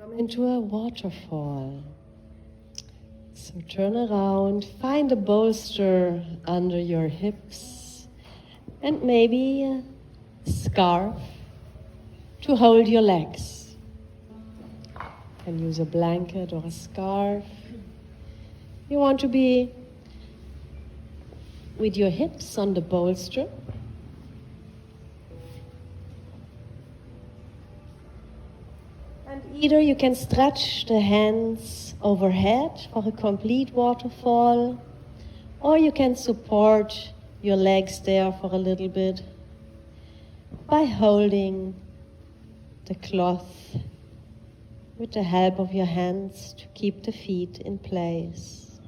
Come into a waterfall. So turn around, find a bolster under your hips and maybe a scarf to hold your legs. You can use a blanket or a scarf. You want to be with your hips on the bolster. And either you can stretch the hands overhead for a complete waterfall, or you can support your legs there for a little bit by holding the cloth with the help of your hands to keep the feet in place.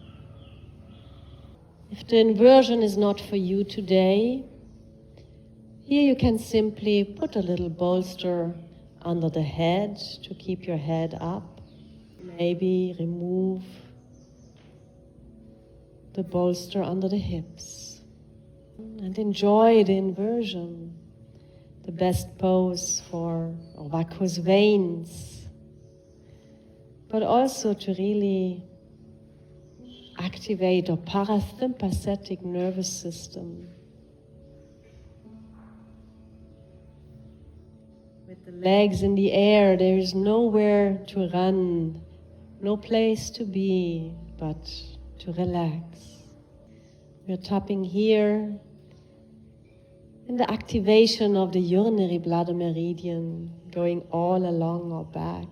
If the inversion is not for you today, here you can simply put a little bolster under the head to keep your head up. Maybe remove the bolster under the hips and enjoy the inversion, the best pose for varicose veins, but also to really activate our parasympathetic nervous system. With the legs in the air, there is nowhere to run, no place to be, but to relax. We're tapping here in the activation of the urinary bladder meridian, going all along our back.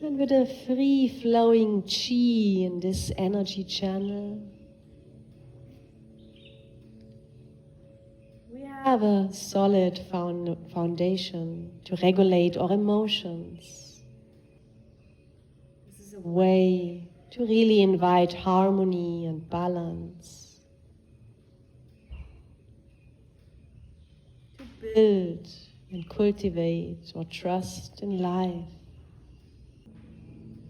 And with a free-flowing chi in this energy channel, we have a solid foundation to regulate our emotions. This is a way to really invite harmony and balance, to build and cultivate our trust in life.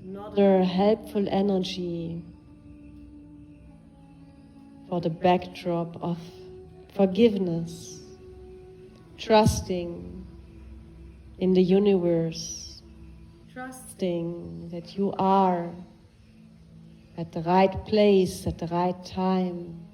Another helpful energy for the backdrop of forgiveness, trusting in the universe, trusting that you are at the right place at the right time,